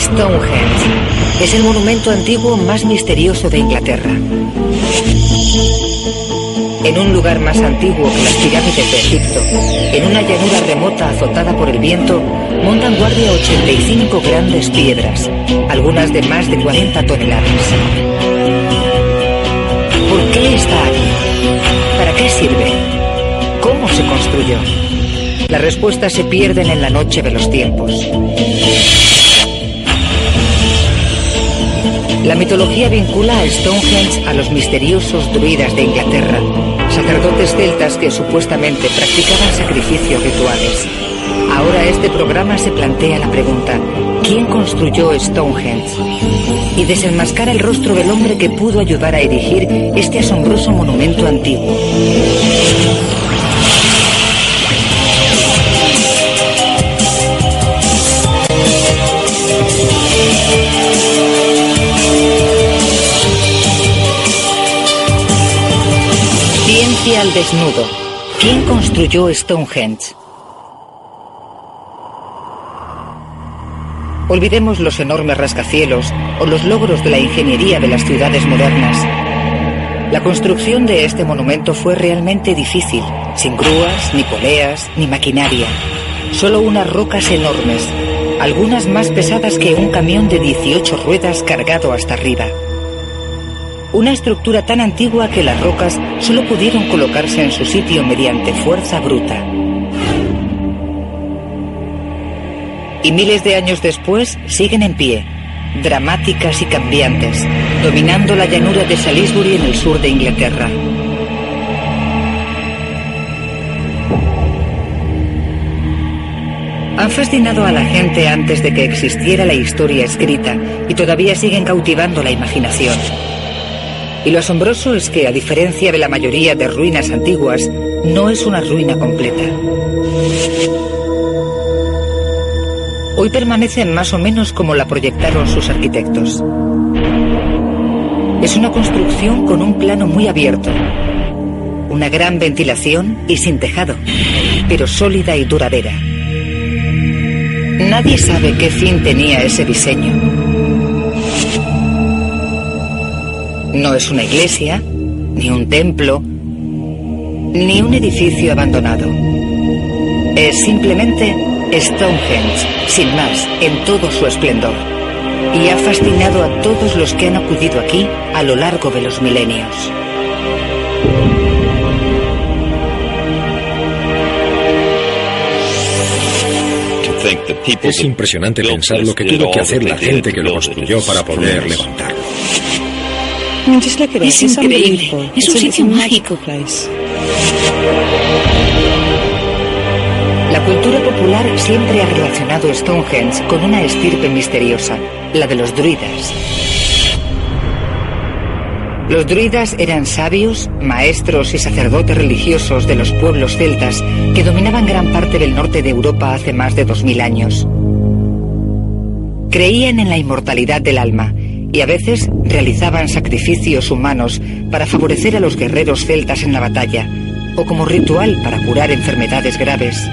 Stonehenge es el monumento antiguo más misterioso de Inglaterra. En un lugar más antiguo que las pirámides de Egipto, en una llanura remota azotada por el viento, montan guardia 85 grandes piedras, algunas de más de 40 toneladas. ¿Por qué está aquí? ¿Para qué sirve? ¿Cómo se construyó? Las respuestas se pierden en la noche de los tiempos. La mitología vincula a Stonehenge a los misteriosos druidas de Inglaterra, sacerdotes celtas que supuestamente practicaban sacrificios rituales. Ahora este programa se plantea la pregunta: ¿quién construyó Stonehenge? Y desenmascara el rostro del hombre que pudo ayudar a erigir este asombroso monumento antiguo. Ciencia al desnudo. ¿Quién construyó Stonehenge? Olvidemos los enormes rascacielos o los logros de la ingeniería de las ciudades modernas. La construcción de este monumento fue realmente difícil, sin grúas, ni poleas, ni maquinaria. Solo unas rocas enormes, algunas más pesadas que un camión de 18 ruedas cargado hasta arriba. Una estructura tan antigua que las rocas solo pudieron colocarse en su sitio mediante fuerza bruta. Y miles de años después siguen en pie, dramáticas y cambiantes, dominando la llanura de Salisbury en el sur de Inglaterra. Han fascinado a la gente antes de que existiera la historia escrita y todavía siguen cautivando la imaginación. Y lo asombroso es que, a diferencia de la mayoría de ruinas antiguas, no es una ruina completa. Hoy permanecen más o menos como la proyectaron sus arquitectos. Es una construcción con un plano muy abierto, una gran ventilación y sin tejado, pero sólida y duradera. Nadie sabe qué fin tenía ese diseño. No es una iglesia, ni un templo, ni un edificio abandonado. Es simplemente Stonehenge, sin más, en todo su esplendor. Y ha fascinado a todos los que han acudido aquí a lo largo de los milenios. Es impresionante pensar lo que tuvo que hacer la gente que lo construyó para poder levantarlo. Es increíble, es un sitio mágico. La cultura popular siempre ha relacionado Stonehenge con una estirpe misteriosa, la de los druidas. Los druidas eran sabios, maestros y sacerdotes religiosos de los pueblos celtas que dominaban gran parte del norte de Europa hace más de 2000 años. Creían en la inmortalidad del alma y a veces realizaban sacrificios humanos para favorecer a los guerreros celtas en la batalla, o como ritual para curar enfermedades graves.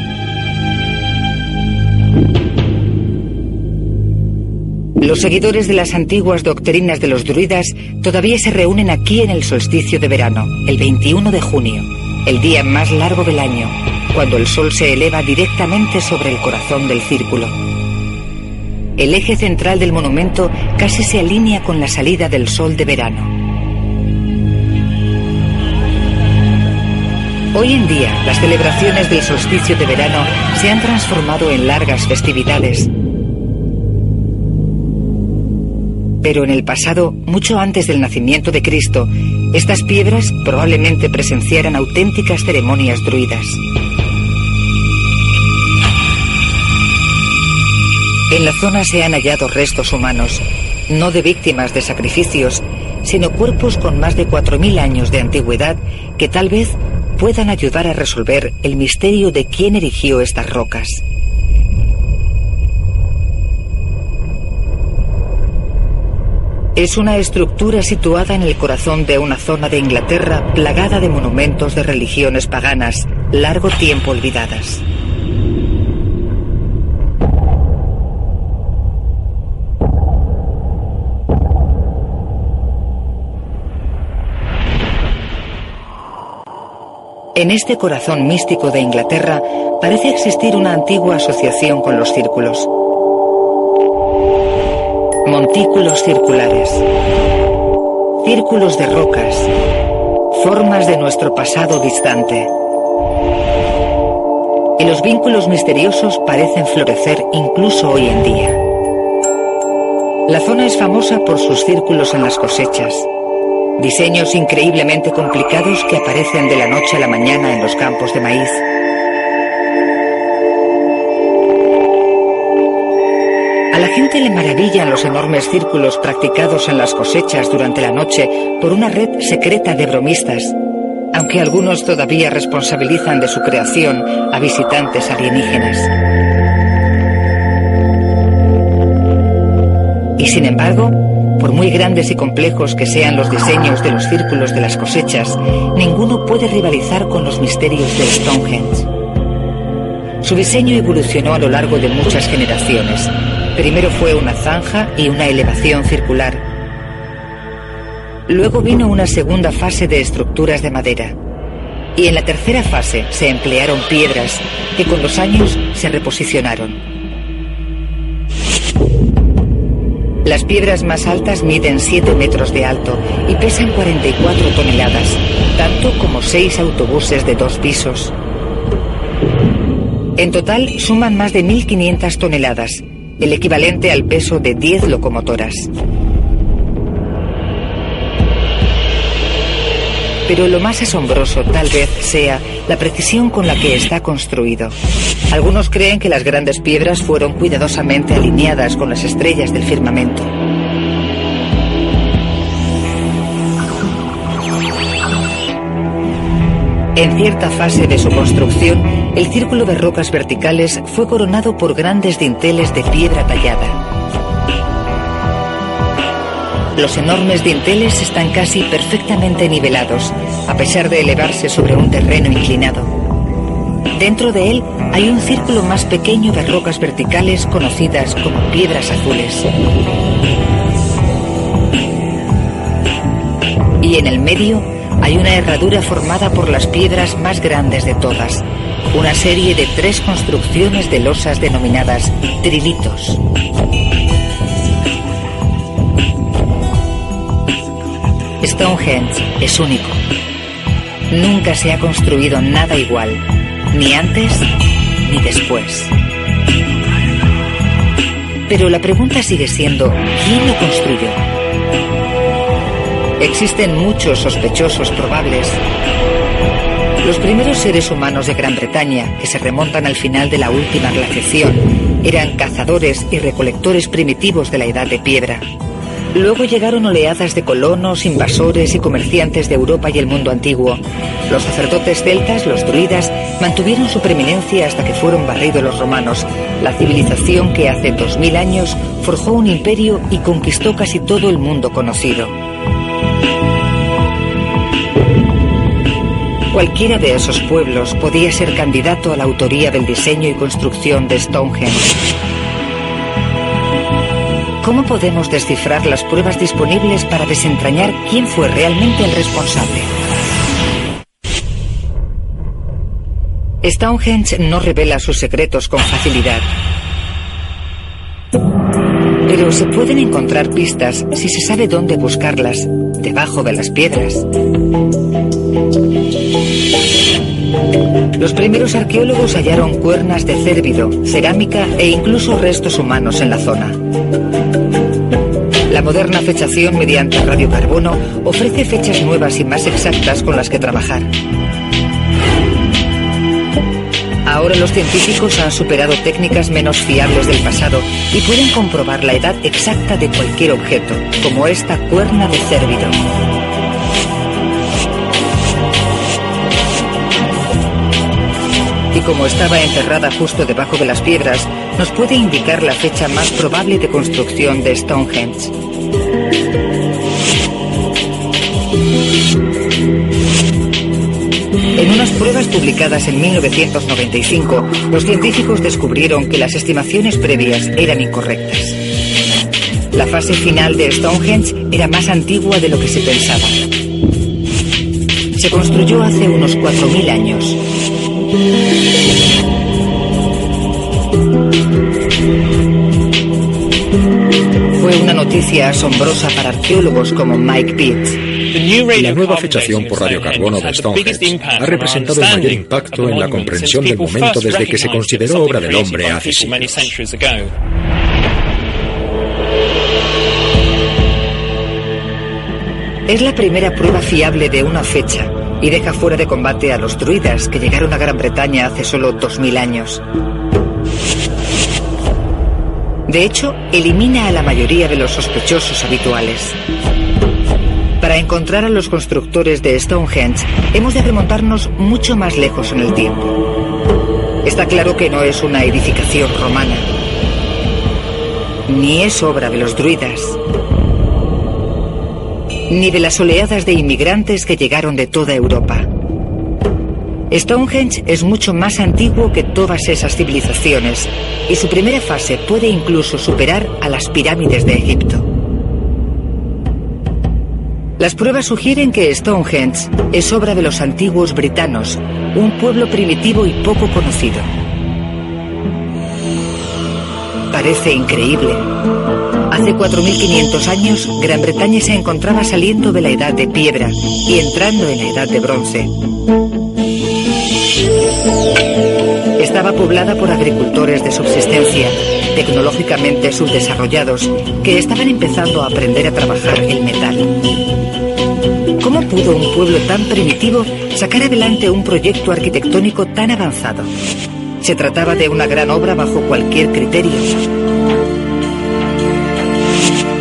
Los seguidores de las antiguas doctrinas de los druidas todavía se reúnen aquí en el solsticio de verano, el 21 de junio, el día más largo del año, cuando el sol se eleva directamente sobre el corazón del círculo. El eje central del monumento casi se alinea con la salida del sol de verano. Hoy en día, las celebraciones del solsticio de verano se han transformado en largas festividades. Pero en el pasado, mucho antes del nacimiento de Cristo, estas piedras probablemente presenciaran auténticas ceremonias druidas. En la zona se han hallado restos humanos, no de víctimas de sacrificios, sino cuerpos con más de 4000 años de antigüedad que tal vez puedan ayudar a resolver el misterio de quién erigió estas rocas. Es una estructura situada en el corazón de una zona de Inglaterra plagada de monumentos de religiones paganas, largo tiempo olvidadas. En este corazón místico de Inglaterra parece existir una antigua asociación con los círculos. Montículos circulares, círculos de rocas, formas de nuestro pasado distante. Y los vínculos misteriosos parecen florecer incluso hoy en día. La zona es famosa por sus círculos en las cosechas, diseños increíblemente complicados que aparecen de la noche a la mañana en los campos de maíz. A la gente le maravillan los enormes círculos practicados en las cosechas durante la noche por una red secreta de bromistas, aunque algunos todavía responsabilizan de su creación a visitantes alienígenas. Y sin embargo, por muy grandes y complejos que sean los diseños de los círculos de las cosechas, ninguno puede rivalizar con los misterios de Stonehenge. Su diseño evolucionó a lo largo de muchas generaciones. Primero fue una zanja y una elevación circular. Luego vino una segunda fase de estructuras de madera. Y en la tercera fase se emplearon piedras que con los años se reposicionaron. Las piedras más altas miden 7 metros de alto y pesan 44 toneladas, tanto como 6 autobuses de 2 pisos. En total suman más de 1.500 toneladas, el equivalente al peso de 10 locomotoras. Pero lo más asombroso tal vez sea la precisión con la que está construido. Algunos creen que las grandes piedras fueron cuidadosamente alineadas con las estrellas del firmamento. En cierta fase de su construcción, el círculo de rocas verticales fue coronado por grandes dinteles de piedra tallada. Los enormes dinteles están casi perfectamente nivelados, a pesar de elevarse sobre un terreno inclinado. Dentro de él hay un círculo más pequeño de rocas verticales conocidas como piedras azules. Y en el medio hay una herradura formada por las piedras más grandes de todas, una serie de 3 construcciones de losas denominadas trilitos. Stonehenge es único. Nunca se ha construido nada igual, ni antes ni después. Pero la pregunta sigue siendo, ¿quién lo construyó? Existen muchos sospechosos probables. Los primeros seres humanos de Gran Bretaña, que se remontan al final de la última glaciación, eran cazadores y recolectores primitivos de la Edad de Piedra. Luego llegaron oleadas de colonos, invasores y comerciantes de Europa y el mundo antiguo. Los sacerdotes celtas, los druidas, mantuvieron su preeminencia hasta que fueron barridos los romanos, la civilización que hace 2000 años forjó un imperio y conquistó casi todo el mundo conocido. Cualquiera de esos pueblos podía ser candidato a la autoría del diseño y construcción de Stonehenge. ¿Cómo podemos descifrar las pruebas disponibles para desentrañar quién fue realmente el responsable? Stonehenge no revela sus secretos con facilidad. Pero se pueden encontrar pistas si se sabe dónde buscarlas, debajo de las piedras. Los primeros arqueólogos hallaron cuernas de cérvido, cerámica e incluso restos humanos en la zona. La moderna fechación mediante radiocarbono ofrece fechas nuevas y más exactas con las que trabajar. Ahora los científicos han superado técnicas menos fiables del pasado y pueden comprobar la edad exacta de cualquier objeto, como esta cuerna de cérvido. Y como estaba enterrada justo debajo de las piedras, nos puede indicar la fecha más probable de construcción de Stonehenge. En unas pruebas publicadas en 1995, los científicos descubrieron que las estimaciones previas eran incorrectas. La fase final de Stonehenge era más antigua de lo que se pensaba. Se construyó hace unos 4.000 años. Fue una noticia asombrosa para arqueólogos como Mike Pitt. La nueva fechación por radiocarbono de Stonehenge ha representado el mayor impacto en la comprensión del momento desde que se consideró obra del hombre hace siglos. Es la primera prueba fiable de una fecha y deja fuera de combate a los druidas que llegaron a Gran Bretaña hace solo 2000 años. De hecho, elimina a la mayoría de los sospechosos habituales. Para encontrar a los constructores de Stonehenge, hemos de remontarnos mucho más lejos en el tiempo. Está claro que no es una edificación romana, ni es obra de los druidas, ni de las oleadas de inmigrantes que llegaron de toda Europa. Stonehenge es mucho más antiguo que todas esas civilizaciones, y su primera fase puede incluso superar a las pirámides de Egipto. Las pruebas sugieren que Stonehenge es obra de los antiguos britanos, un pueblo primitivo y poco conocido. Parece increíble. Hace 4.500 años, Gran Bretaña se encontraba saliendo de la Edad de Piedra y entrando en la Edad de Bronce. Estaba poblada por agricultores de subsistencia, tecnológicamente subdesarrollados, que estaban empezando a aprender a trabajar el metal. ¿Cómo pudo un pueblo tan primitivo sacar adelante un proyecto arquitectónico tan avanzado? Se trataba de una gran obra bajo cualquier criterio.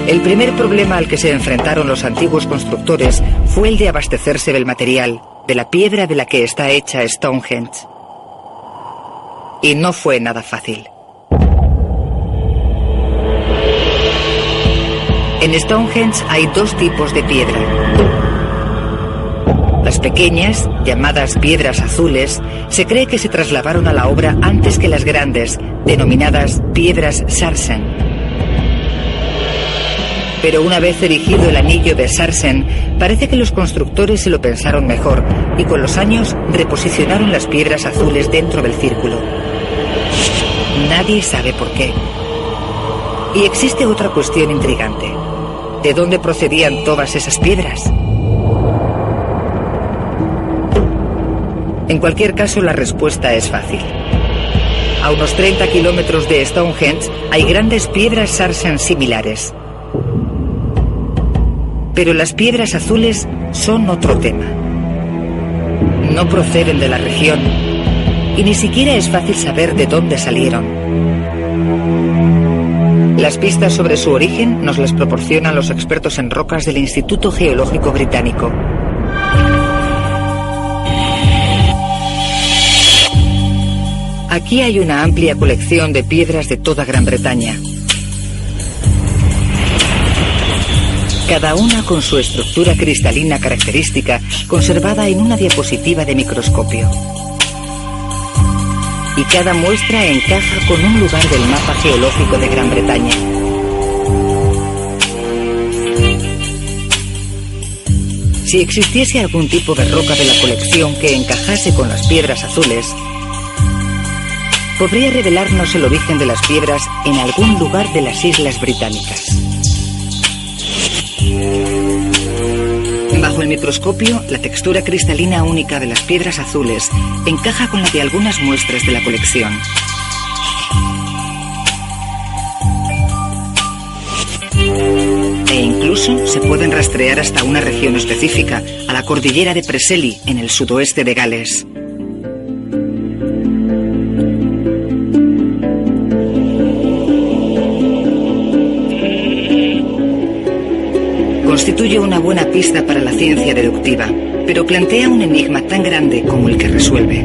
El primer problema al que se enfrentaron los antiguos constructores fue el de abastecerse del material, de la piedra de la que está hecha Stonehenge. Y no fue nada fácil. En Stonehenge hay dos tipos de piedra. Las pequeñas, llamadas piedras azules, se cree que se trasladaron a la obra antes que las grandes, denominadas piedras Sarsen. Pero una vez erigido el anillo de Sarsen, parece que los constructores se lo pensaron mejor y con los años reposicionaron las piedras azules dentro del círculo. Nadie sabe por qué. Y existe otra cuestión intrigante. ¿De dónde procedían todas esas piedras? En cualquier caso, la respuesta es fácil. A unos 30 kilómetros de Stonehenge hay grandes piedras Sarsen similares. Pero las piedras azules son otro tema. No proceden de la región y ni siquiera es fácil saber de dónde salieron. Las pistas sobre su origen nos las proporcionan los expertos en rocas del Instituto Geológico Británico. Aquí hay una amplia colección de piedras de toda Gran Bretaña. Cada una con su estructura cristalina característica, conservada en una diapositiva de microscopio. Y cada muestra encaja con un lugar del mapa geológico de Gran Bretaña. Si existiese algún tipo de roca de la colección que encajase con las piedras azules, podría revelarnos el origen de las piedras en algún lugar de las Islas Británicas. Bajo el microscopio, la textura cristalina única de las piedras azules encaja con la de algunas muestras de la colección. E incluso se pueden rastrear hasta una región específica, a la cordillera de Preseli, en el sudoeste de Gales. Constituye una buena pista para la ciencia deductiva, pero plantea un enigma tan grande como el que resuelve.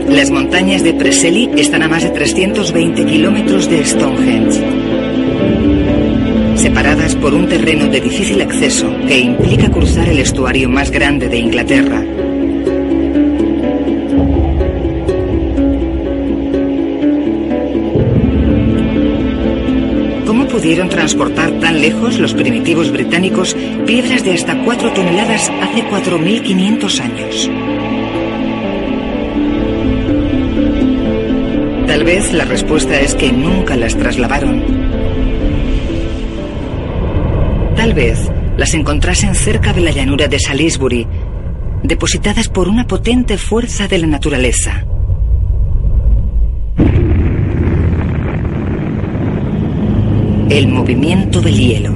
Las montañas de Preseli están a más de 320 kilómetros de Stonehenge, separadas por un terreno de difícil acceso que implica cruzar el estuario más grande de Inglaterra. pudieron transportar tan lejos los primitivos británicos piedras de hasta 4 toneladas hace 4.500 años? Tal vez la respuesta es que nunca las trasladaron. Tal vez las encontrasen cerca de la llanura de Salisbury, depositadas por una potente fuerza de la naturaleza. El movimiento del hielo.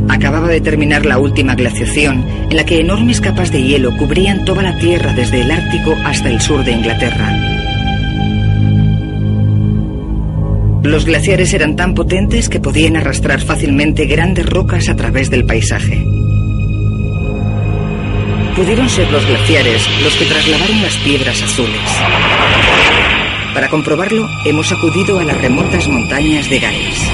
Acababa de terminar la última glaciación, en la que enormes capas de hielo cubrían toda la Tierra desde el Ártico hasta el sur de Inglaterra. Los glaciares eran tan potentes que podían arrastrar fácilmente grandes rocas a través del paisaje. Pudieron ser los glaciares los que trasladaron las piedras azules. Para comprobarlo, hemos acudido a las remotas montañas de Gales.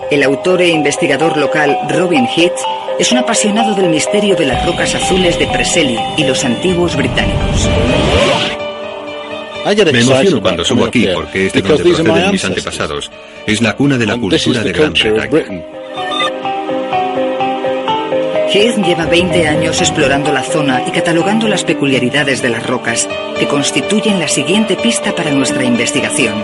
El autor e investigador local Robin Heath es un apasionado del misterio de las rocas azules de Preseli y los antiguos británicos. Me emociono cuando subo aquí porque es de donde proceden mis antepasados. Es la cuna de la cultura de Gran Bretaña. Heath lleva 20 años explorando la zona y catalogando las peculiaridades de las rocas que constituyen la siguiente pista para nuestra investigación.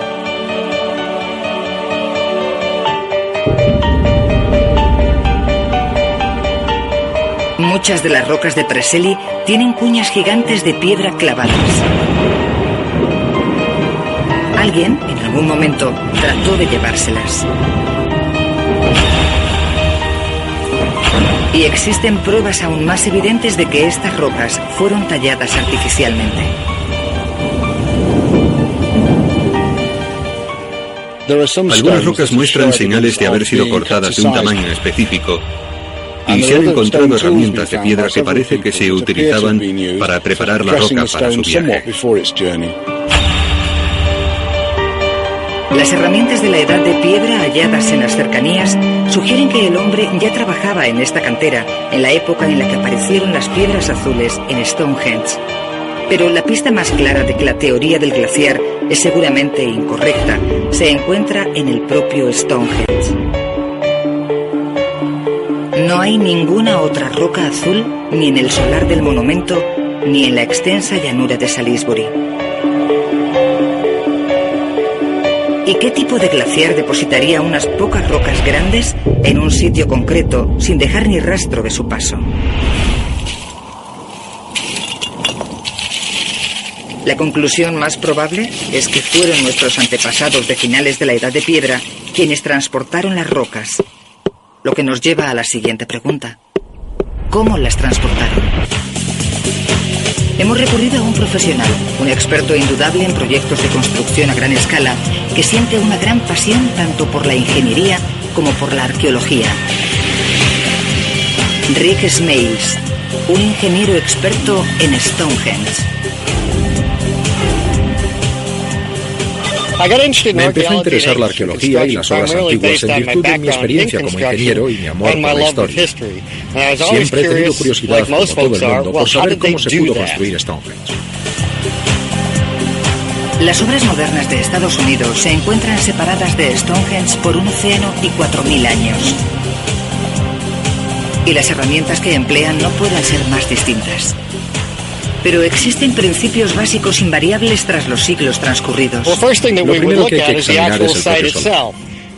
Muchas de las rocas de Preseli tienen cuñas gigantes de piedra clavadas. Alguien, en algún momento, trató de llevárselas. Y existen pruebas aún más evidentes de que estas rocas fueron talladas artificialmente. Algunas rocas muestran señales de haber sido cortadas de un tamaño específico y se han encontrado herramientas de piedra que parece que se utilizaban para preparar la roca para su viaje. Las herramientas de la edad de piedra halladas en las cercanías sugieren que el hombre ya trabajaba en esta cantera en la época en la que aparecieron las piedras azules en Stonehenge. Pero la pista más clara de que la teoría del glaciar es seguramente incorrecta se encuentra en el propio Stonehenge. No hay ninguna otra roca azul ni en el solar del monumento ni en la extensa llanura de Salisbury. ¿Y qué tipo de glaciar depositaría unas pocas rocas grandes en un sitio concreto sin dejar ni rastro de su paso? La conclusión más probable es que fueron nuestros antepasados de finales de la Edad de Piedra quienes transportaron las rocas. Lo que nos lleva a la siguiente pregunta. ¿Cómo las transportaron? Hemos recurrido a un profesional, un experto indudable en proyectos de construcción a gran escala, que siente una gran pasión tanto por la ingeniería como por la arqueología. Rick Smales, un ingeniero experto en Stonehenge. Me empezó a interesar la arqueología y las obras antiguas en virtud de mi experiencia como ingeniero y mi amor por la historia. Siempre he tenido curiosidad, como todo el mundo, por saber cómo se pudo construir Stonehenge. Las obras modernas de Estados Unidos se encuentran separadas de Stonehenge por un océano y 4.000 años. Y las herramientas que emplean no pueden ser más distintas. Pero existen principios básicos invariables tras los siglos transcurridos. Lo primero que hay que examinar es el propio solar.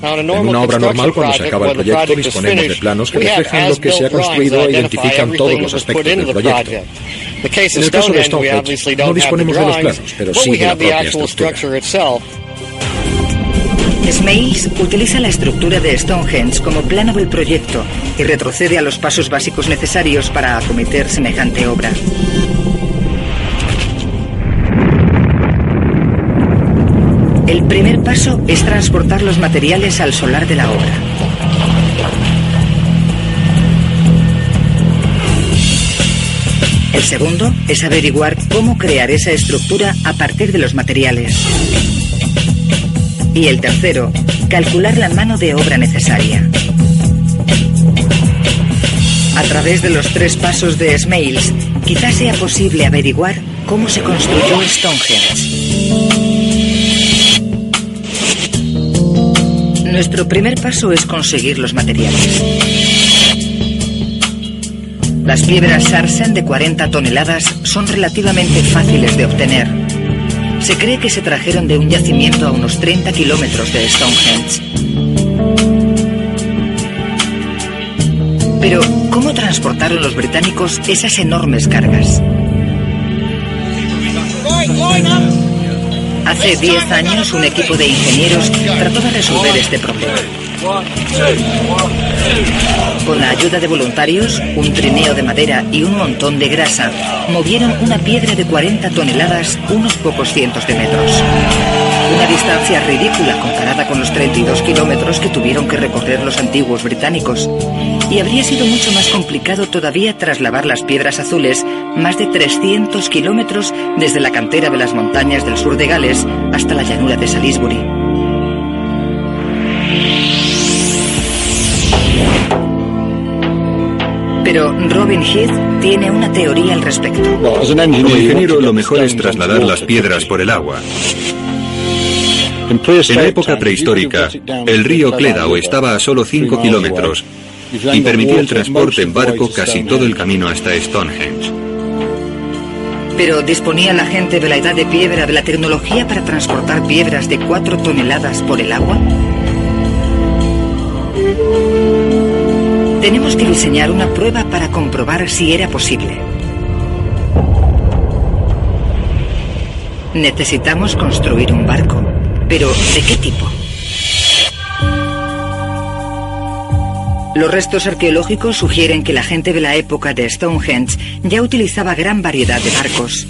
En una obra normal, cuando se acaba el proyecto, disponemos de planos que reflejan lo que se ha construido e identifican todos los aspectos del proyecto. En el caso de Stonehenge, no disponemos de los planos, pero sí de la propia estructura. Smales utiliza la estructura de Stonehenge como plano del proyecto y retrocede a los pasos básicos necesarios para acometer semejante obra. El primer paso es transportar los materiales al solar de la obra. El segundo es averiguar cómo crear esa estructura a partir de los materiales. Y el tercero, calcular la mano de obra necesaria. A través de los 3 pasos de Smales, quizás sea posible averiguar cómo se construyó Stonehenge. Nuestro primer paso es conseguir los materiales. Las piedras Sarsen de 40 toneladas son relativamente fáciles de obtener. Se cree que se trajeron de un yacimiento a unos 30 kilómetros de Stonehenge. Pero, ¿cómo transportaron los británicos esas enormes cargas? Hace 10 años, un equipo de ingenieros trató de resolver este problema. Con la ayuda de voluntarios, un trineo de madera y un montón de grasa, movieron una piedra de 40 toneladas unos pocos cientos de metros. Una distancia ridícula comparada con los 32 kilómetros que tuvieron que recorrer los antiguos británicos. Y habría sido mucho más complicado todavía trasladar las piedras azules más de 300 kilómetros desde la cantera de las montañas del sur de Gales hasta la llanura de Salisbury. Pero Robin Heath tiene una teoría al respecto. Como ingeniero, lo mejor es trasladar las piedras por el agua. En la época prehistórica, el río Cledau estaba a solo 5 kilómetros y permitía el transporte en barco casi todo el camino hasta Stonehenge. Pero ¿disponía la gente de la edad de piedra de la tecnología para transportar piedras de 4 toneladas por el agua? Tenemos que diseñar una prueba para comprobar si era posible. Necesitamos construir un barco. ¿Pero de qué tipo? Los restos arqueológicos sugieren que la gente de la época de Stonehenge ya utilizaba gran variedad de barcos.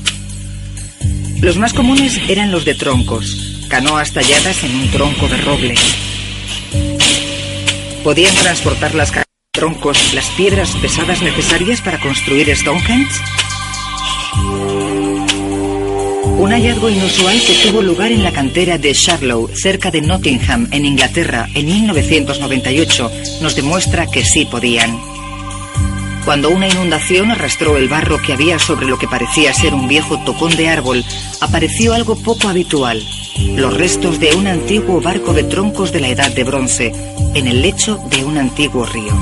Los más comunes eran los de troncos, canoas talladas en un tronco de roble. ¿Podían transportar las troncos las piedras pesadas necesarias para construir Stonehenge? Un hallazgo inusual que tuvo lugar en la cantera de Sharlow, cerca de Nottingham, en Inglaterra, en 1998, nos demuestra que sí podían. Cuando una inundación arrastró el barro que había sobre lo que parecía ser un viejo tocón de árbol, apareció algo poco habitual: los restos de un antiguo barco de troncos de la Edad de Bronce, en el lecho de un antiguo río.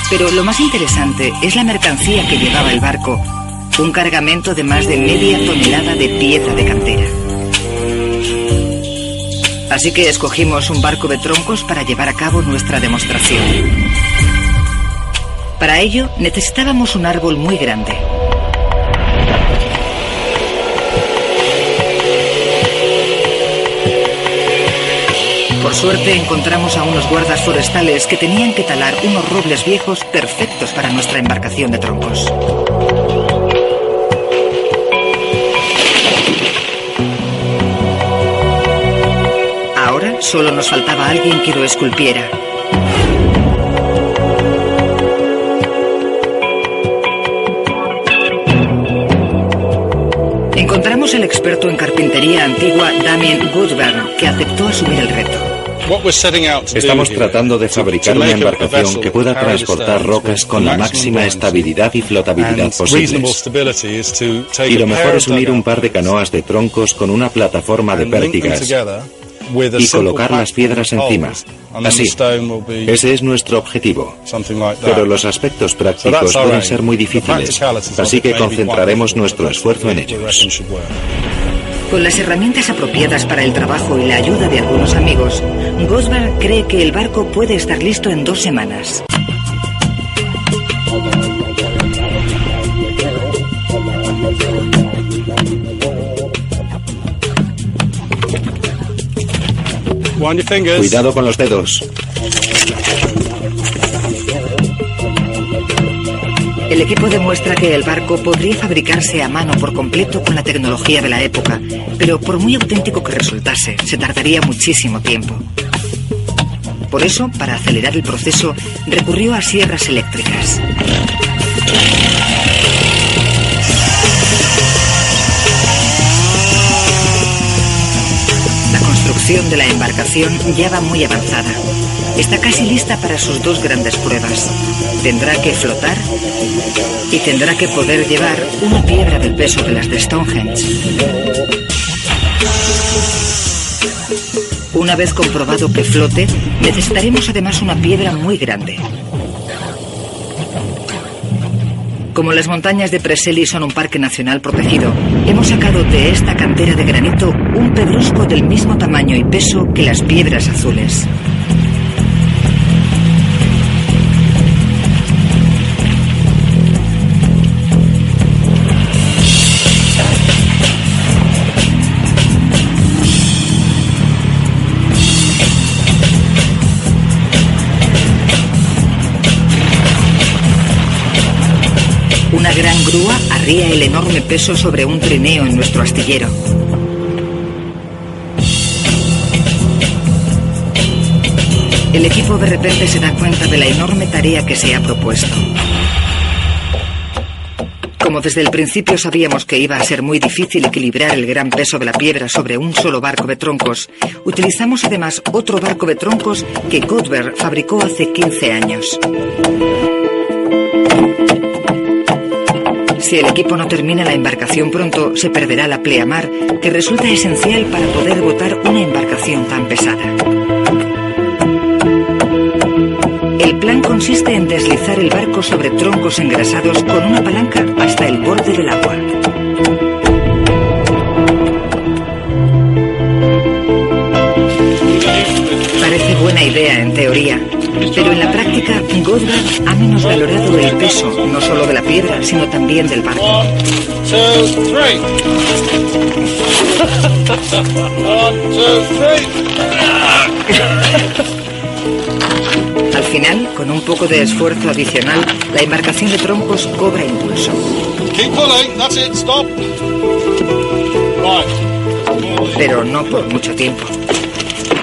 Pero lo más interesante es la mercancía que llevaba el barco. Un cargamento de más de media tonelada de piedra de cantera. Así que escogimos un barco de troncos para llevar a cabo nuestra demostración. Para ello, necesitábamos un árbol muy grande. Por suerte, encontramos a unos guardas forestales que tenían que talar unos robles viejos perfectos para nuestra embarcación de troncos. Solo nos faltaba alguien que lo esculpiera. Encontramos al experto en carpintería antigua Damien Goodburn, que aceptó asumir el reto. Estamos tratando de fabricar una embarcación que pueda transportar rocas con la máxima estabilidad y flotabilidad posibles. Y lo mejor es unir un par de canoas de troncos con una plataforma de pértigas y colocar las piedras encima. Así, ese es nuestro objetivo. Pero los aspectos prácticos pueden ser muy difíciles, así que concentraremos nuestro esfuerzo en ellos. Con las herramientas apropiadas para el trabajo y la ayuda de algunos amigos, Gosbar cree que el barco puede estar listo en 2 semanas. Cuidado con los dedos. El equipo demuestra que el barco podría fabricarse a mano por completo con la tecnología de la época, pero por muy auténtico que resultase, se tardaría muchísimo tiempo. Por eso, para acelerar el proceso, recurrió a sierras eléctricas. La construcción de la embarcación ya va muy avanzada. Está casi lista para sus 2 grandes pruebas. Tendrá que flotar y tendrá que poder llevar una piedra del peso de las de Stonehenge. Una vez comprobado que flote, necesitaremos además una piedra muy grande. Como las montañas de Preseli son un parque nacional protegido, hemos sacado de esta cantera de granito un pedrusco del mismo tamaño y peso que las piedras azules. Una gran grúa arría el enorme peso sobre un trineo en nuestro astillero. El equipo de repente se da cuenta de la enorme tarea que se ha propuesto. Como desde el principio sabíamos que iba a ser muy difícil equilibrar el gran peso de la piedra sobre un solo barco de troncos, utilizamos además otro barco de troncos que Godber fabricó hace 15 años. Si el equipo no termina la embarcación pronto, se perderá la pleamar, que resulta esencial para poder botar una embarcación tan pesada. El plan consiste en deslizar el barco sobre troncos engrasados con una palanca hasta el borde del agua. Parece buena idea en teoría, pero en la práctica Godber ha menosvalorado el peso no solo de la piedra, sino también del barco. 1, 2, 3. 1, 2, 3. Al final, con un poco de esfuerzo adicional, la embarcación de troncos cobra impulso. Keep pulling, that's it, stop. Right. Pero no por mucho tiempo.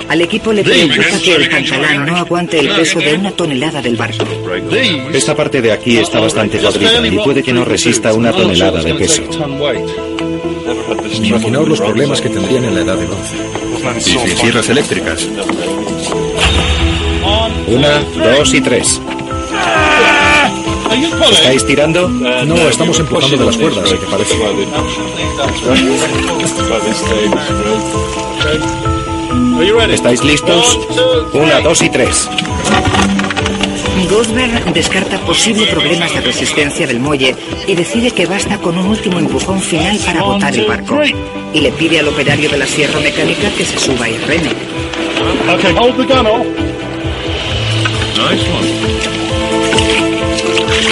Al equipo le preocupa que el pantalán no aguante el peso de 1 tonelada del barco. Esta parte de aquí está bastante podrida y puede que no resista 1 tonelada de peso. Imaginaos los problemas que tendrían en la edad de bronce. Y sin sierras eléctricas. 1, 2 y 3. ¿Estáis tirando? No, estamos empujando de las cuerdas, ¿qué parece? ¿Estáis listos? 1, 2 y 3. Godber descarta posibles problemas de resistencia del muelle y decide que basta con un último empujón final para botar el barco. Y le pide al operario de la sierra mecánica que se suba y reme. Okay, hold the gun off.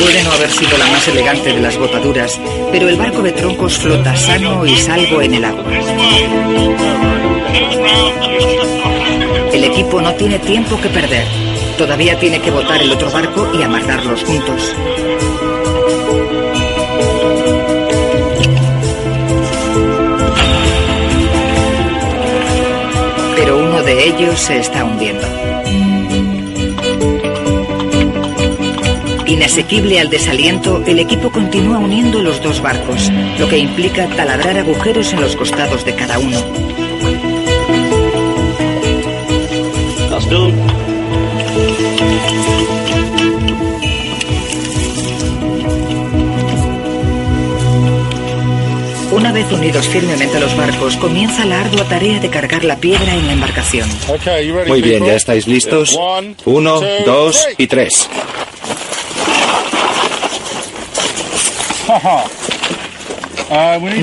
Puede no haber sido la más elegante de las botaduras, pero el barco de troncos flota sano y salvo en el agua. El equipo no tiene tiempo que perder. Todavía tiene que botar el otro barco y amarrarlos juntos. Pero uno de ellos se está hundiendo. Inasequible al desaliento, el equipo continúa uniendo los 2 barcos, lo que implica taladrar agujeros en los costados de cada uno. Una vez unidos firmemente a los barcos, comienza la ardua tarea de cargar la piedra en la embarcación. Muy bien, ¿ya estáis listos? 1, 2 y 3.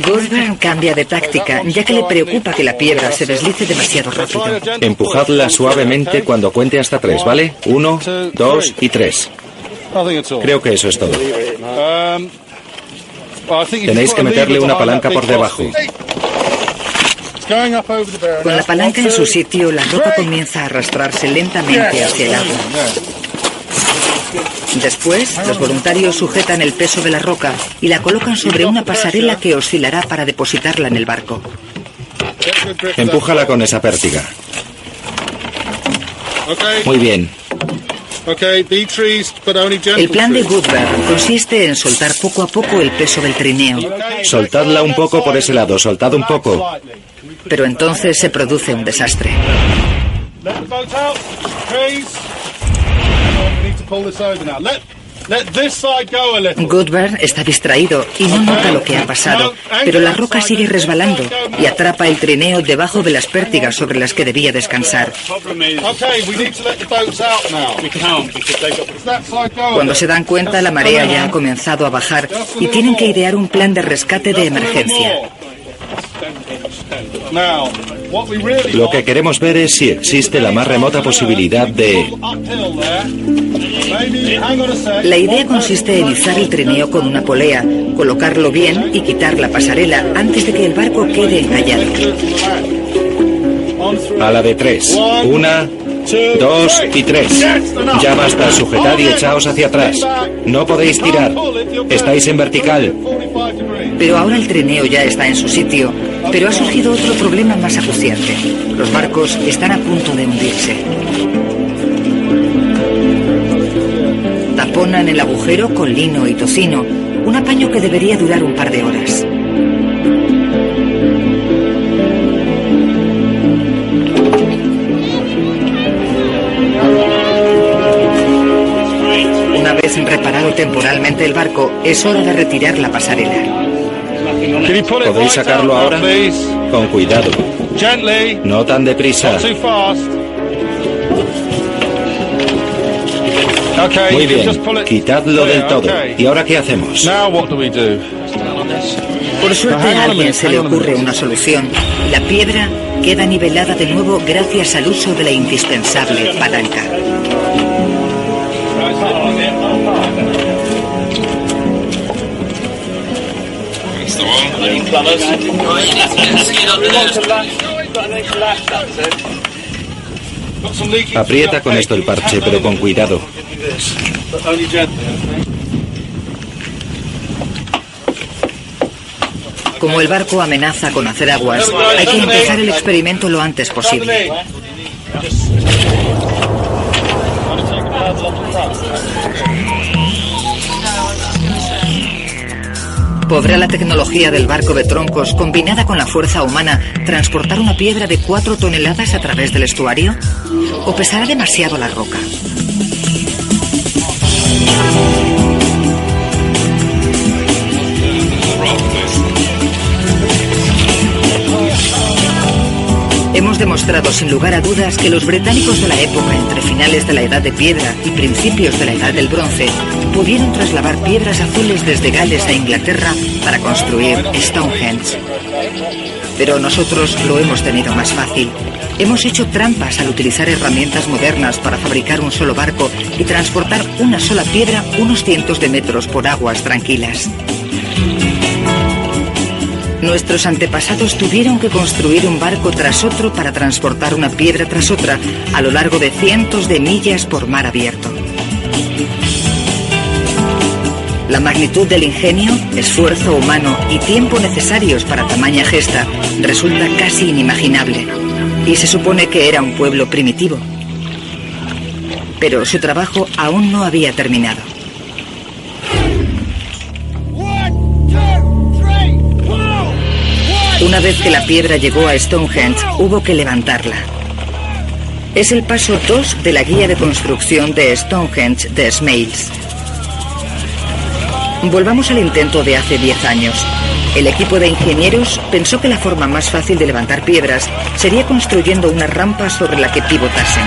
Godber cambia de táctica, ya que le preocupa que la piedra se deslice demasiado rápido. Empujadla suavemente cuando cuente hasta 3, ¿vale? 1, 2 y 3. Creo que eso es todo. Tenéis que meterle una palanca por debajo. Con la palanca en su sitio, la roca comienza a arrastrarse lentamente hacia el agua. Después, los voluntarios sujetan el peso de la roca y la colocan sobre una pasarela que oscilará para depositarla en el barco. Empújala con esa pértiga. Muy bien. El plan de Godber consiste en soltar poco a poco el peso del trineo. Soltadla un poco por ese lado, soltad un poco. Pero entonces se produce un desastre. Goodburn está distraído y no nota lo que ha pasado, pero la roca sigue resbalando y atrapa el trineo debajo de las pértigas sobre las que debía descansar. Cuando se dan cuenta, la marea ya ha comenzado a bajar y tienen que idear un plan de rescate de emergencia. Lo que queremos ver es si existe la más remota posibilidad de... La idea consiste en izar el trineo con una polea, colocarlo bien y quitar la pasarela antes de que el barco quede encallado. A la de 3. 1, 2 y 3. Ya basta, sujetad y echaos hacia atrás. No podéis tirar. Estáis en vertical. Pero ahora el trineo ya está en su sitio, pero ha surgido otro problema más acuciante. Los barcos están a punto de hundirse. Taponan el agujero con lino y tocino, un apaño que debería durar un par de horas. Una vez reparado temporalmente el barco, es hora de retirar la pasarela. ¿Podéis sacarlo ahora? Con cuidado. No tan deprisa. Muy bien, quitadlo del todo. ¿Y ahora qué hacemos? Por suerte a alguien se le ocurre una solución. La piedra queda nivelada de nuevo gracias al uso de la indispensable palanca. Aprieta con esto el parche, pero con cuidado. Como el barco amenaza con hacer aguas, hay que empezar el experimento lo antes posible. ¿Podrá la tecnología del barco de troncos, combinada con la fuerza humana, transportar una piedra de 4 toneladas a través del estuario? ¿O pesará demasiado la roca? Hemos demostrado sin lugar a dudas que los británicos de la época entre finales de la Edad de Piedra y principios de la Edad del Bronce pudieron trasladar piedras azules desde Gales a Inglaterra para construir Stonehenge. Pero nosotros lo hemos tenido más fácil. Hemos hecho trampas al utilizar herramientas modernas para fabricar un solo barco y transportar una sola piedra unos cientos de metros por aguas tranquilas. Nuestros antepasados tuvieron que construir un barco tras otro para transportar una piedra tras otra a lo largo de cientos de millas por mar abierto. La magnitud del ingenio, esfuerzo humano y tiempo necesarios para tamaña gesta resulta casi inimaginable. Y se supone que era un pueblo primitivo. Pero su trabajo aún no había terminado. Una vez que la piedra llegó a Stonehenge, hubo que levantarla. Es el paso 2 de la guía de construcción de Stonehenge de Smales. Volvamos al intento de hace 10 años. El equipo de ingenieros pensó que la forma más fácil de levantar piedras sería construyendo una rampa sobre la que pivotasen.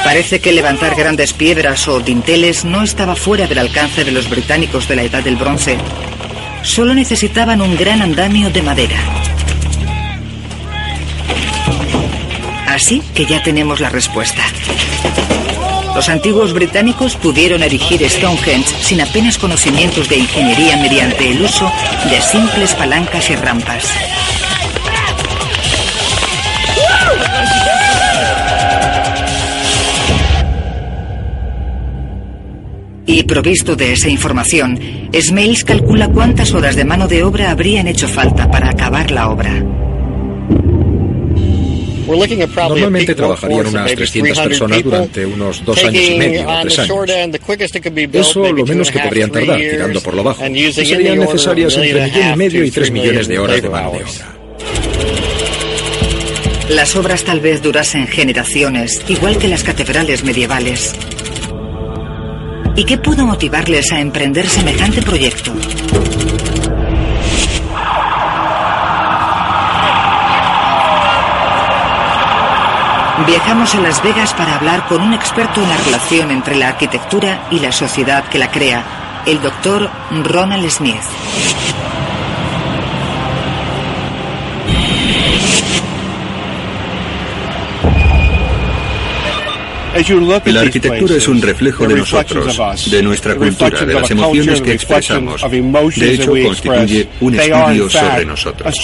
Parece que levantar grandes piedras o dinteles no estaba fuera del alcance de los británicos de la Edad del Bronce. Solo necesitaban un gran andamio de madera. Así que ya tenemos la respuesta. Los antiguos británicos pudieron erigir Stonehenge sin apenas conocimientos de ingeniería mediante el uso de simples palancas y rampas. Y provisto de esa información, Smales calcula cuántas horas de mano de obra habrían hecho falta para acabar la obra. Normalmente trabajarían unas 300 personas durante unos 2 años y medio o 3 años. Eso lo menos que podrían tardar, tirando por lo bajo. Serían necesarias entre 1,5 millones y 3 millones de horas de mano de obra. Las obras tal vez durasen generaciones, igual que las catedrales medievales. ¿Y qué pudo motivarles a emprender semejante proyecto? Viajamos a Las Vegas para hablar con un experto en la relación entre la arquitectura y la sociedad que la crea, el Dr. Ronald Smith. La arquitectura es un reflejo de nosotros, de nuestra cultura, de las emociones que expresamos. De hecho, constituye un estudio sobre nosotros.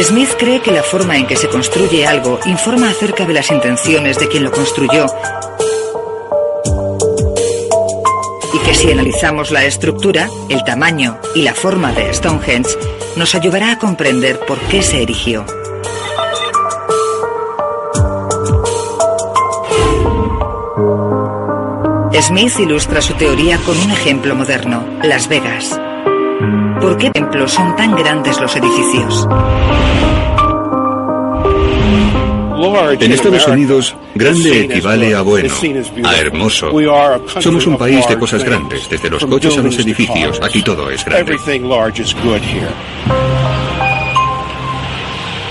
Smith cree que la forma en que se construye algo informa acerca de las intenciones de quien lo construyó y que si analizamos la estructura, el tamaño y la forma de Stonehenge, nos ayudará a comprender por qué se erigió. Smith ilustra su teoría con un ejemplo moderno, Las Vegas. ¿Por qué templos son tan grandes los edificios? En Estados Unidos, grande equivale a bueno, a hermoso. Somos un país de cosas grandes, desde los coches a los edificios. Aquí todo es grande.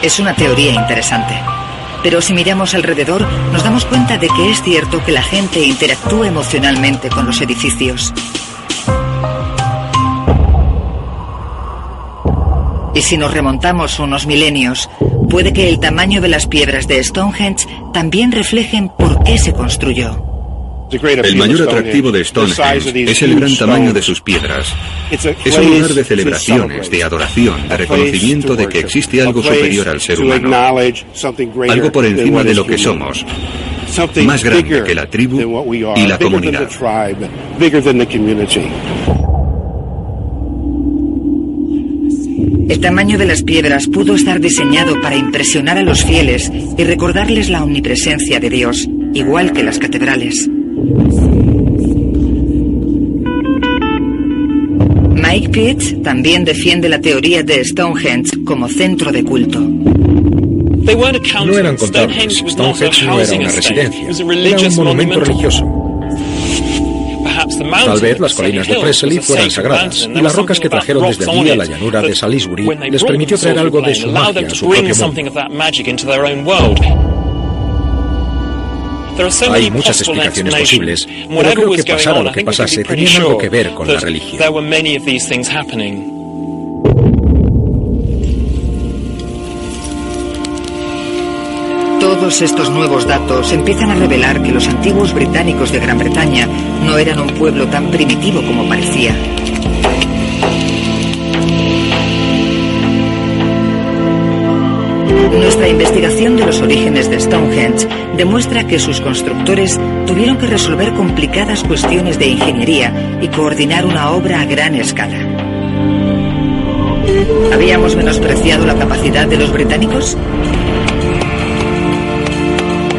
Es una teoría interesante. Pero si miramos alrededor, nos damos cuenta de que es cierto que la gente interactúa emocionalmente con los edificios. Y si nos remontamos unos milenios, puede que el tamaño de las piedras de Stonehenge también reflejen por qué se construyó. El mayor atractivo de Stonehenge es el gran tamaño de sus piedras. Es un lugar de celebraciones, de adoración, de reconocimiento de que existe algo superior al ser humano. Algo por encima de lo que somos. Más grande que la tribu y la comunidad. El tamaño de las piedras pudo estar diseñado para impresionar a los fieles y recordarles la omnipresencia de Dios, igual que las catedrales. Mike Pitts también defiende la teoría de Stonehenge como centro de culto. No eran contables. Stonehenge no era una residencia, era un monumento religioso. Tal vez las colinas de Presley fueran sagradas, y las rocas que trajeron desde allí a la llanura de Salisbury les permitió traer algo de su magia a su propio mundo. Hay muchas explicaciones posibles, pero creo que pasara lo que pasase, tenían algo que ver con la religión. Todos estos nuevos datos empiezan a revelar que los antiguos británicos de Gran Bretaña no eran un pueblo tan primitivo como parecía. Nuestra investigación de los orígenes de Stonehenge demuestra que sus constructores tuvieron que resolver complicadas cuestiones de ingeniería y coordinar una obra a gran escala. ¿Habíamos menospreciado la capacidad de los británicos?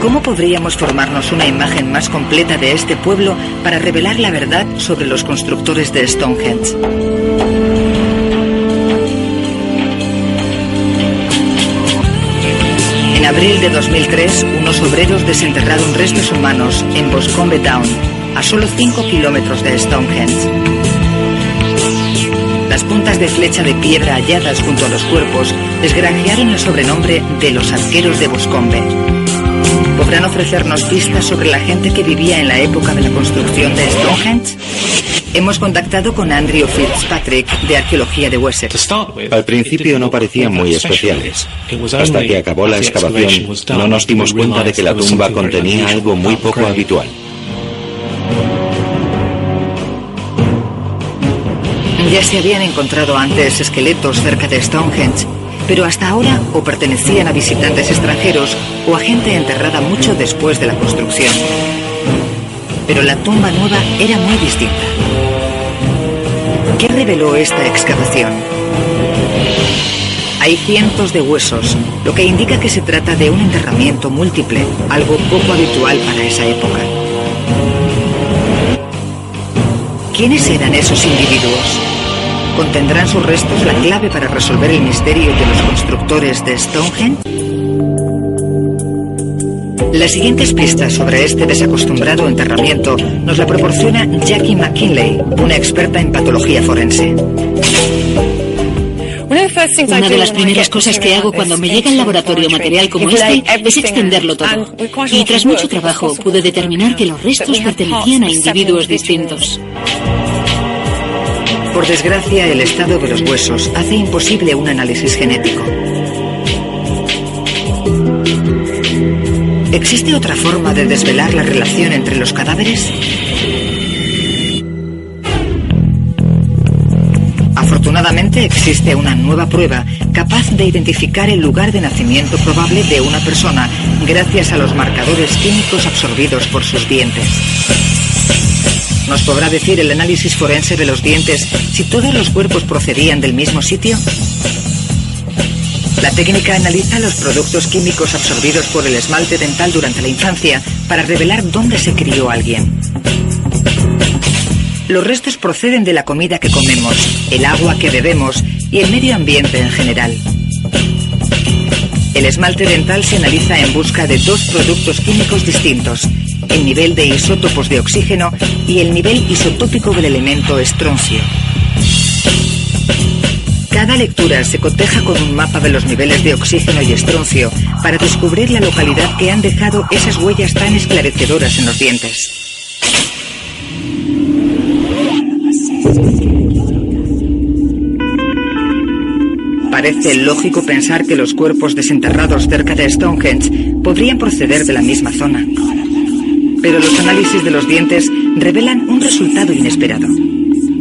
¿Cómo podríamos formarnos una imagen más completa de este pueblo para revelar la verdad sobre los constructores de Stonehenge? En abril de 2003, unos obreros desenterraron restos humanos en Boscombe Down, a solo 5 kilómetros de Stonehenge. Las puntas de flecha de piedra halladas junto a los cuerpos les granjearon el sobrenombre de los arqueros de Boscombe. ¿Podrán ofrecernos pistas sobre la gente que vivía en la época de la construcción de Stonehenge? Hemos contactado con Andrew Fitzpatrick, de Arqueología de Wessex. Al principio no parecían muy especiales. Hasta que acabó la excavación, no nos dimos cuenta de que la tumba contenía algo muy poco habitual. Ya se habían encontrado antes esqueletos cerca de Stonehenge, pero hasta ahora o pertenecían a visitantes extranjeros o a gente enterrada mucho después de la construcción. Pero la tumba nueva era muy distinta. ¿Qué reveló esta excavación? Hay cientos de huesos, lo que indica que se trata de un enterramiento múltiple, algo poco habitual para esa época. ¿Quiénes eran esos individuos? ¿Contendrán sus restos la clave para resolver el misterio de los constructores de Stonehenge? Las siguientes pistas sobre este desacostumbrado enterramiento nos la proporciona Jackie McKinley, una experta en patología forense. Una de las primeras cosas que hago cuando me llega al laboratorio material como este es extenderlo todo. Y tras mucho trabajo pude determinar que los restos pertenecían a individuos distintos. Por desgracia, el estado de los huesos hace imposible un análisis genético. ¿Existe otra forma de desvelar la relación entre los cadáveres? Afortunadamente existe una nueva prueba capaz de identificar el lugar de nacimiento probable de una persona gracias a los marcadores químicos absorbidos por sus dientes. ¿Nos podrá decir el análisis forense de los dientes si todos los cuerpos procedían del mismo sitio? La técnica analiza los productos químicos absorbidos por el esmalte dental durante la infancia para revelar dónde se crió alguien. Los restos proceden de la comida que comemos, el agua que bebemos y el medio ambiente en general. El esmalte dental se analiza en busca de dos productos químicos distintos, el nivel de isótopos de oxígeno y el nivel isotópico del elemento estroncio. Cada lectura se coteja con un mapa de los niveles de oxígeno y estroncio para descubrir la localidad que han dejado esas huellas tan esclarecedoras en los dientes. Parece lógico pensar que los cuerpos desenterrados cerca de Stonehenge podrían proceder de la misma zona. Pero los análisis de los dientes revelan un resultado inesperado.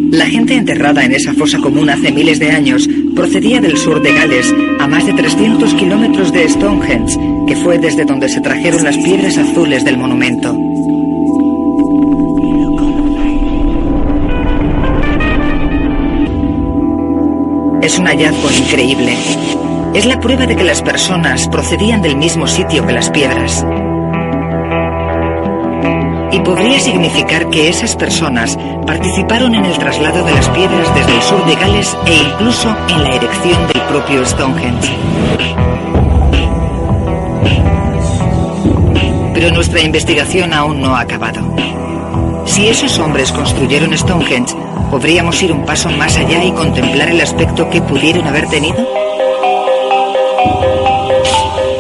La gente enterrada en esa fosa común hace miles de años procedía del sur de Gales, a más de 300 kilómetros de Stonehenge, que fue desde donde se trajeron las piedras azules del monumento. Es un hallazgo increíble. Es la prueba de que las personas procedían del mismo sitio que las piedras. Y podría significar que esas personas participaron en el traslado de las piedras desde el sur de Gales e incluso en la erección del propio Stonehenge. Pero nuestra investigación aún no ha acabado. Si esos hombres construyeron Stonehenge, ¿podríamos ir un paso más allá y contemplar el aspecto que pudieron haber tenido?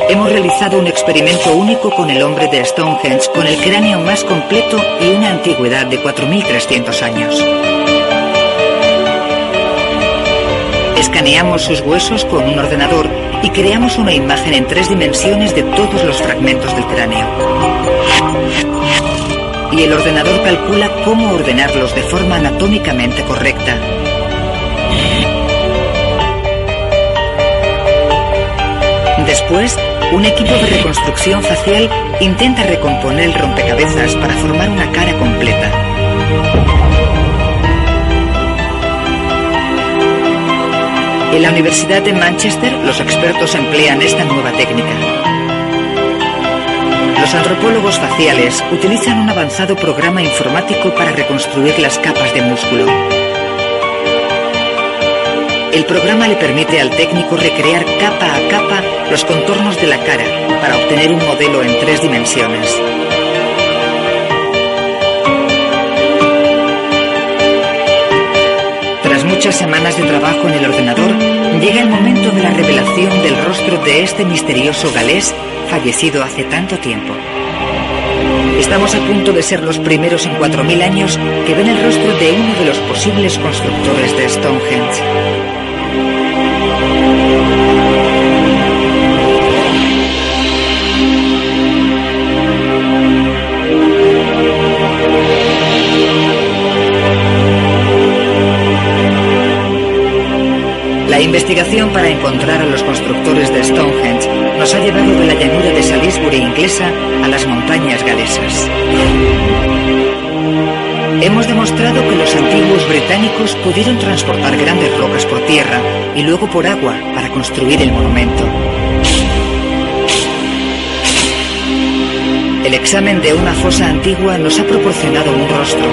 Hemos realizado un experimento único con el hombre de Stonehenge, con el cráneo más completo y una antigüedad de 4.300 años. Escaneamos sus huesos con un ordenador y creamos una imagen en 3 dimensiones de todos los fragmentos del cráneo. Y el ordenador calcula cómo ordenarlos de forma anatómicamente correcta. Después, un equipo de reconstrucción facial intenta recomponer el rompecabezas para formar una cara completa. En la Universidad de Manchester, los expertos emplean esta nueva técnica. Los antropólogos faciales utilizan un avanzado programa informático para reconstruir las capas de músculo. El programa le permite al técnico recrear capa a capa los contornos de la cara para obtener un modelo en 3 dimensiones. Tras muchas semanas de trabajo en el ordenador, llega el momento de la revelación del rostro de este misterioso galés fallecido hace tanto tiempo. Estamos a punto de ser los primeros en 4.000 años que ven el rostro de uno de los posibles constructores de Stonehenge. La investigación para encontrar a los constructores de Stonehenge nos ha llevado de la llanura de Salisbury inglesa a las montañas galesas. Hemos demostrado que los antiguos británicos pudieron transportar grandes rocas por tierra y luego por agua para construir el monumento. El examen de una fosa antigua nos ha proporcionado un rostro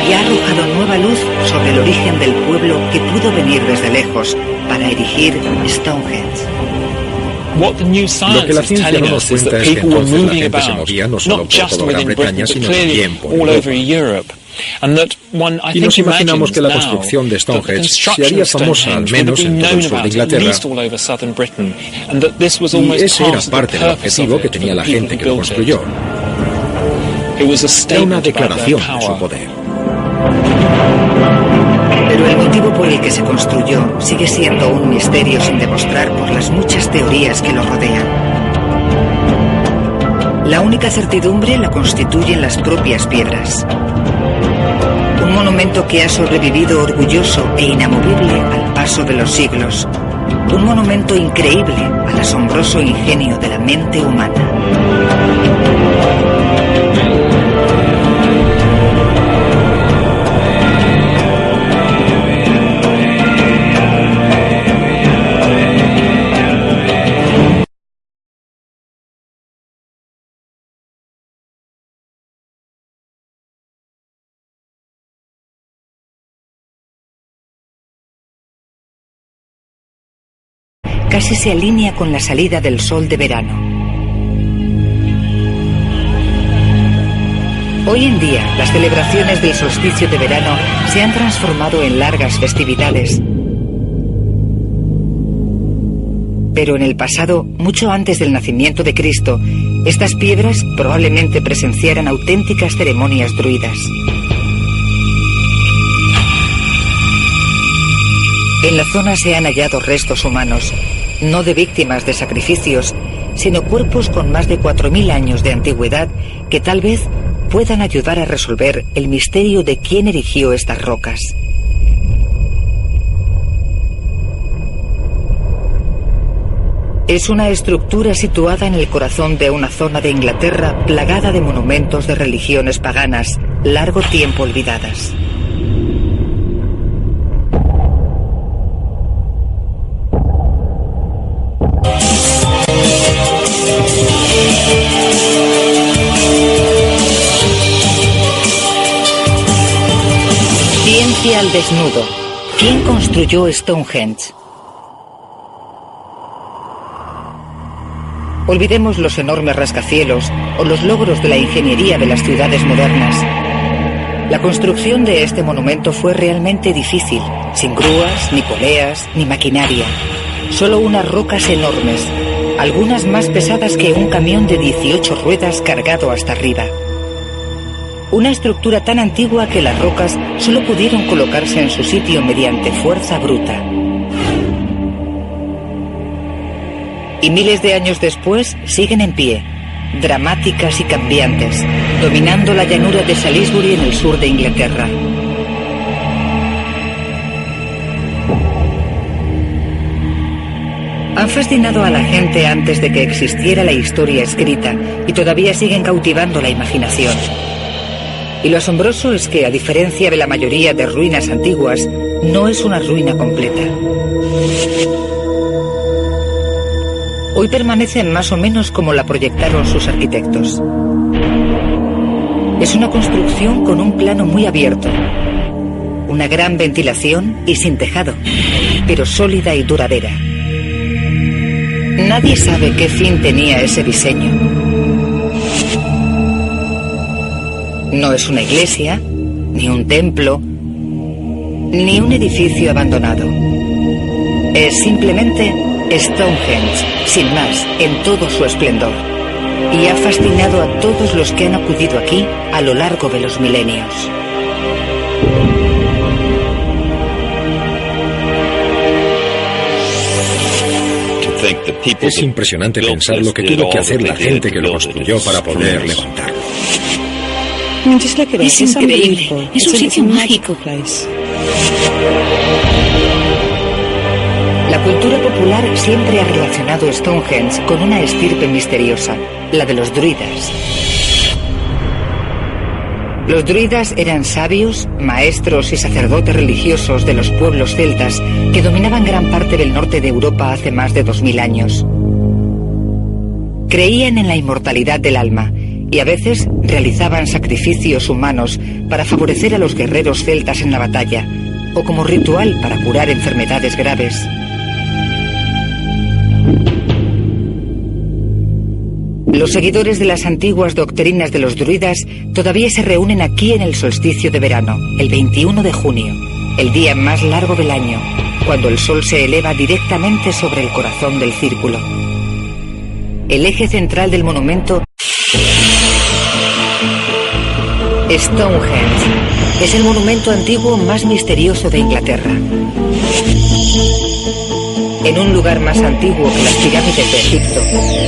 y ha arrojado nueva luz sobre el origen del pueblo que pudo venir desde lejos para erigir Stonehenge. Lo que la ciencia no nos cuenta es que entonces la gente se movía no solo por toda Gran Bretaña, sino también por Europa. Y nos imaginamos que la construcción de Stonehenge se haría famosa al menos en todo el sur de Inglaterra, y ese era parte del objetivo que tenía la gente que lo construyó. Era una declaración de su poder. Pero el motivo por el que se construyó sigue siendo un misterio sin demostrar por las muchas teorías que lo rodean. La única certidumbre la constituyen las propias piedras. Un monumento que ha sobrevivido orgulloso e inamovible al paso de los siglos. Un monumento increíble al asombroso ingenio de la mente humana. Casi se alinea con la salida del sol de verano. Hoy en día, las celebraciones del solsticio de verano se han transformado en largas festividades. Pero en el pasado, mucho antes del nacimiento de Cristo, estas piedras probablemente presenciaran auténticas ceremonias druidas. En la zona se han hallado restos humanos, no de víctimas de sacrificios, sino cuerpos con más de 4000 años de antigüedad que tal vez puedan ayudar a resolver el misterio de quién erigió estas rocas. Es una estructura situada en el corazón de una zona de Inglaterra plagada de monumentos de religiones paganas, largo tiempo olvidadas. Ciencia al desnudo. ¿Quién construyó Stonehenge? Olvidemos los enormes rascacielos o los logros de la ingeniería de las ciudades modernas. La construcción de este monumento fue realmente difícil, sin grúas, ni poleas, ni maquinaria. Solo unas rocas enormes, algunas más pesadas que un camión de 18 ruedas cargado hasta arriba. Una estructura tan antigua que las rocas solo pudieron colocarse en su sitio mediante fuerza bruta. Y miles de años después siguen en pie, dramáticas y cambiantes, dominando la llanura de Salisbury en el sur de Inglaterra. Han fascinado a la gente antes de que existiera la historia escrita y todavía siguen cautivando la imaginación. Y lo asombroso es que, a diferencia de la mayoría de ruinas antiguas, no es una ruina completa. Hoy permanecen más o menos como la proyectaron sus arquitectos. Es una construcción con un plano muy abierto, una gran ventilación y sin tejado, pero sólida y duradera. Nadie sabe qué fin tenía ese diseño. No es una iglesia, ni un templo, ni un edificio abandonado. Es simplemente Stonehenge, sin más, en todo su esplendor. Y ha fascinado a todos los que han acudido aquí a lo largo de los milenios. Es impresionante pensar lo que tuvo que hacer la gente que lo construyó para poder levantarlo. Es increíble. Es un sitio mágico. La cultura popular siempre ha relacionado Stonehenge con una estirpe misteriosa, la de los druidas. Los druidas eran sabios, maestros y sacerdotes religiosos de los pueblos celtas que dominaban gran parte del norte de Europa hace más de 2000 años. Creían en la inmortalidad del alma y a veces realizaban sacrificios humanos para favorecer a los guerreros celtas en la batalla o como ritual para curar enfermedades graves. Los seguidores de las antiguas doctrinas de los druidas todavía se reúnen aquí en el solsticio de verano, el 21 de junio, el día más largo del año, cuando el sol se eleva directamente sobre el corazón del círculo. El eje central del monumento, Stonehenge, es el monumento antiguo más misterioso de Inglaterra. En un lugar más antiguo que las pirámides de Egipto,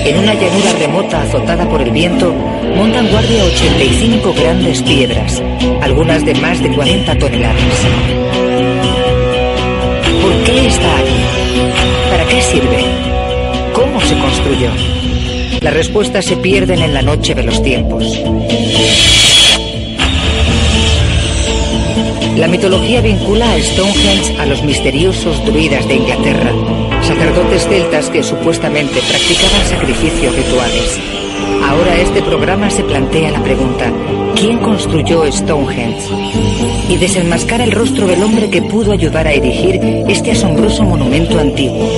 en una llanura remota azotada por el viento, montan guardia 85 grandes piedras, algunas de más de 40 toneladas. ¿Por qué está aquí? ¿Para qué sirve? ¿Cómo se construyó? Las respuestas se pierden en la noche de los tiempos. La mitología vincula a Stonehenge a los misteriosos druidas de Inglaterra, sacerdotes celtas que supuestamente practicaban sacrificios rituales. Ahora este programa se plantea la pregunta: ¿quién construyó Stonehenge? Y desenmascara el rostro del hombre que pudo ayudar a erigir este asombroso monumento antiguo.